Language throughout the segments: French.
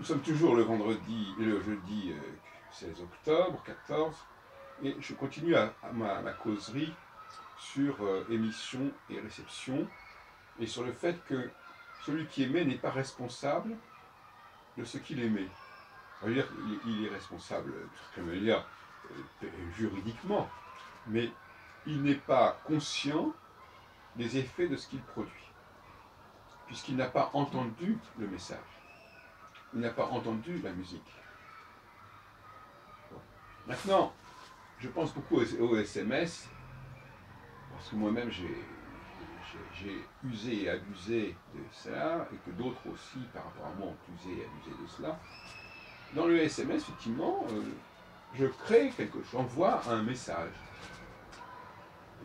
sommes toujours le jeudi 16 octobre, 14, et je continue ma causerie sur émission et réception, et sur le fait que celui qui émet n'est pas responsable de ce qu'il émet. Ça veut dire qu'il est responsable, je veux dire, juridiquement, mais il n'est pas conscient des effets de ce qu'il produit, puisqu'il n'a pas entendu le message. Il n'a pas entendu la musique. Bon. Maintenant, je pense beaucoup aux SMS, parce que moi-même j'ai usé et abusé de cela, et que d'autres aussi, par rapport à moi, ont usé et abusé de cela. Dans le SMS, effectivement, je crée quelque chose, j'envoie un message.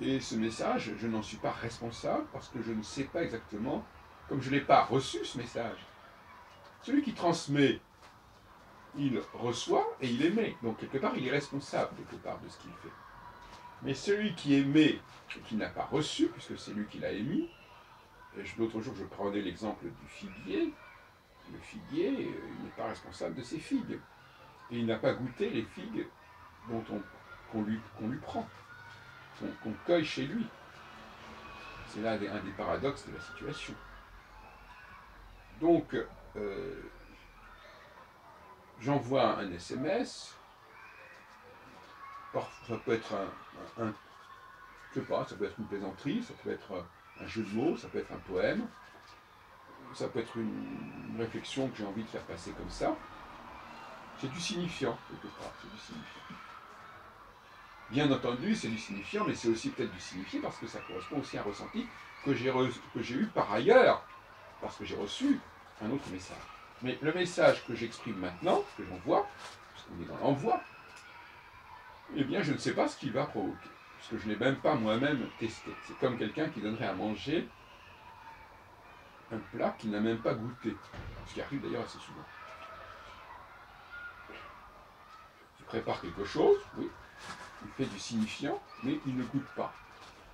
Et ce message, je n'en suis pas responsable, parce que je ne sais pas exactement, comme je ne l'ai pas reçu ce message. Celui qui transmet, il reçoit et il émet. Donc quelque part, il est responsable quelque part de ce qu'il fait. Mais celui qui émet et qui n'a pas reçu, puisque c'est lui qui l'a émis, et l'autre jour je prenais l'exemple du figuier, le figuier, il n'est pas responsable de ses figues. Et il n'a pas goûté les figues qu'on lui prend, qu'on cueille chez lui. C'est là un des paradoxes de la situation. Donc, j'envoie un SMS, ça peut être je sais pas, ça peut être une plaisanterie, ça peut être un jeu de mots, ça peut être un poème, ça peut être une réflexion que j'ai envie de faire passer comme ça. C'est du signifiant, quelque part, c'est du signifiant. Bien entendu, c'est du signifiant, mais c'est aussi peut-être du signifié parce que ça correspond aussi à un ressenti que j'ai eu par ailleurs, parce que j'ai reçu un autre message. Mais le message que j'exprime maintenant, que j'envoie, puisqu'on est dans l'envoi, eh bien, je ne sais pas ce qu'il va provoquer, puisque je ne l'ai même pas moi-même testé. C'est comme quelqu'un qui donnerait à manger un plat qu'il n'a même pas goûté, ce qui arrive d'ailleurs assez souvent. Il prépare quelque chose, oui, il fait du signifiant, mais il ne goûte pas.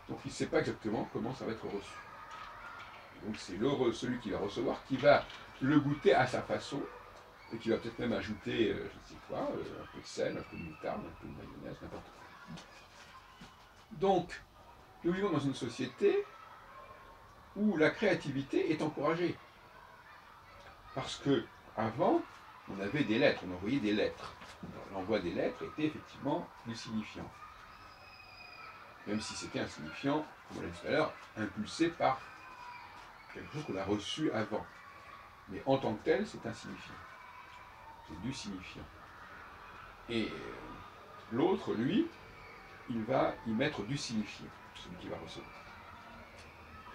Donc il ne sait pas exactement comment ça va être reçu. Donc c'est celui qui va recevoir qui va le goûter à sa façon, et qui va peut-être même ajouter, je ne sais quoi, un peu de sel, un peu de moutarde, un peu de mayonnaise, n'importe quoi. Donc, nous vivons dans une société où la créativité est encouragée. Parce que avant, on avait des lettres, on envoyait des lettres. L'envoi des lettres était effectivement du signifiant. Même si c'était un signifiant, comme on l'a dit tout à l'heure, impulsé par quelque chose qu'on a reçu avant. Mais en tant que tel, c'est un signifiant. C'est du signifiant. Et l'autre, lui, il va y mettre du signifié, celui qui va recevoir.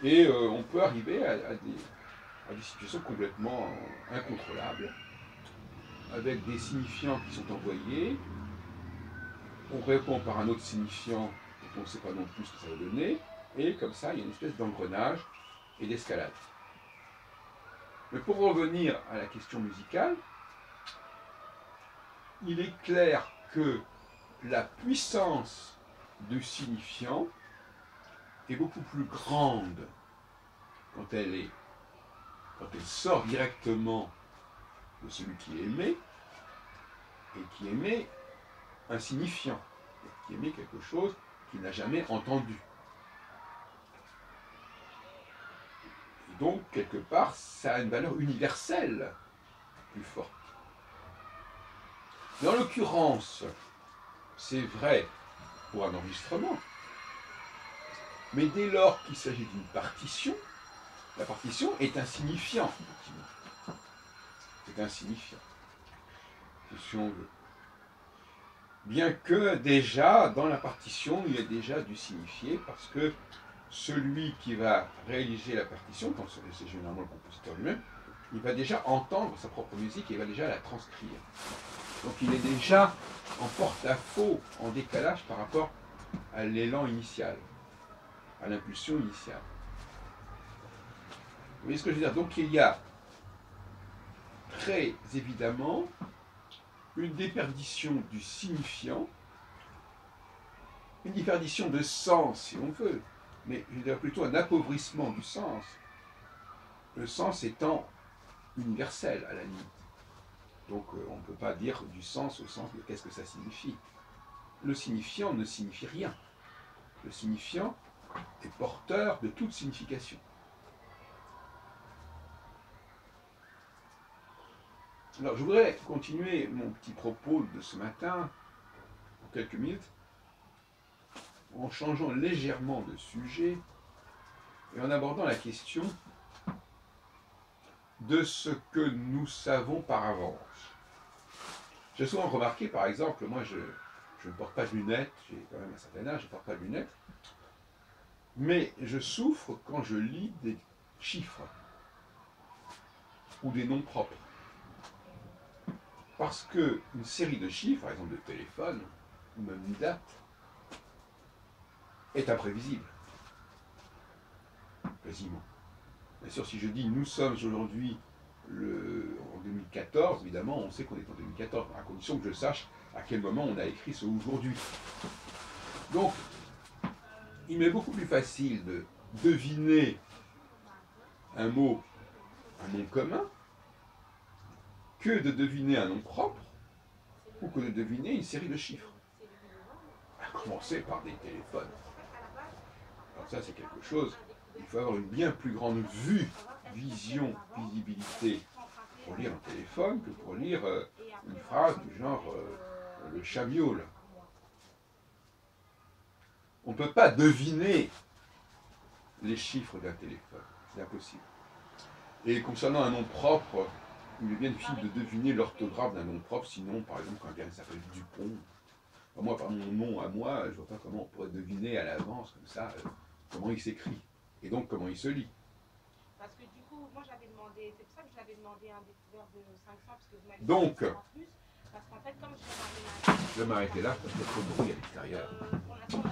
Et on peut arriver à des situations complètement incontrôlables, avec des signifiants qui sont envoyés, on répond par un autre signifiant, dont on ne sait pas non plus ce que ça va donner, et comme ça, il y a une espèce d'engrenage et d'escalade. Mais pour revenir à la question musicale, il est clair que la puissance du signifiant est beaucoup plus grande quand elle sort directement de celui qui émet, et qui émet un signifiant, qui émet quelque chose qu'il n'a jamais entendu. Et donc, quelque part, ça a une valeur universelle plus forte. Mais en l'occurrence, c'est vrai pour un enregistrement, mais dès lors qu'il s'agit d'une partition, la partition est un signifiant, effectivement. C'est un signifiant, si on veut. Bien que déjà, dans la partition, il y a déjà du signifié, parce que celui qui va réaliser la partition, quand c'est généralement le compositeur lui-même, il va déjà entendre sa propre musique et il va déjà la transcrire. Donc il est déjà en porte-à-faux, en décalage par rapport à l'élan initial, à l'impulsion initiale. Vous voyez ce que je veux dire? Donc il y a très évidemment une déperdition du signifiant, une déperdition de sens si on veut, mais je dirais plutôt un appauvrissement du sens, le sens étant universel à la limite. Donc on ne peut pas dire du sens au sens de qu'est-ce que ça signifie. Le signifiant ne signifie rien. Le signifiant est porteur de toute signification. Alors je voudrais continuer mon petit propos de ce matin, en quelques minutes, en changeant légèrement de sujet et en abordant la question de ce que nous savons par avance. J'ai souvent remarqué, par exemple, moi je ne porte pas de lunettes, j'ai quand même un certain âge, je ne porte pas de lunettes, mais je souffre quand je lis des chiffres ou des noms propres. Parce qu'une série de chiffres, par exemple de téléphone, ou même une date, est imprévisible. Quasiment. Bien sûr, si je dis nous sommes aujourd'hui en 2014, évidemment, on sait qu'on est en 2014, à condition que je sache à quel moment on a écrit ce aujourd'hui. Donc, il m'est beaucoup plus facile de deviner un mot, un nom commun, que de deviner un nom propre, ou que de deviner une série de chiffres. À commencer par des téléphones. Alors ça, c'est quelque chose, il faut avoir une bien plus grande visibilité pour lire un téléphone que pour lire une phrase du genre le chat miaule. On ne peut pas deviner les chiffres d'un téléphone, c'est impossible. Et concernant un nom propre, il est bien difficile de deviner l'orthographe d'un nom propre, sinon, par exemple, quand quelqu'un s'appelle Dupont, moi, par mon nom à moi, je ne vois pas comment on pourrait deviner à l'avance, comme ça, comment il s'écrit, et donc comment il se lit. Parce que du coup, moi j'avais demandé, c'est pour ça que j'avais demandé un découvert de 500, parce que vous m'avez donc, en plus, parce qu'en fait, comme je vais je vais m'arrêter là, parce qu'il y a trop de bruit à l'extérieur. pour l'instant,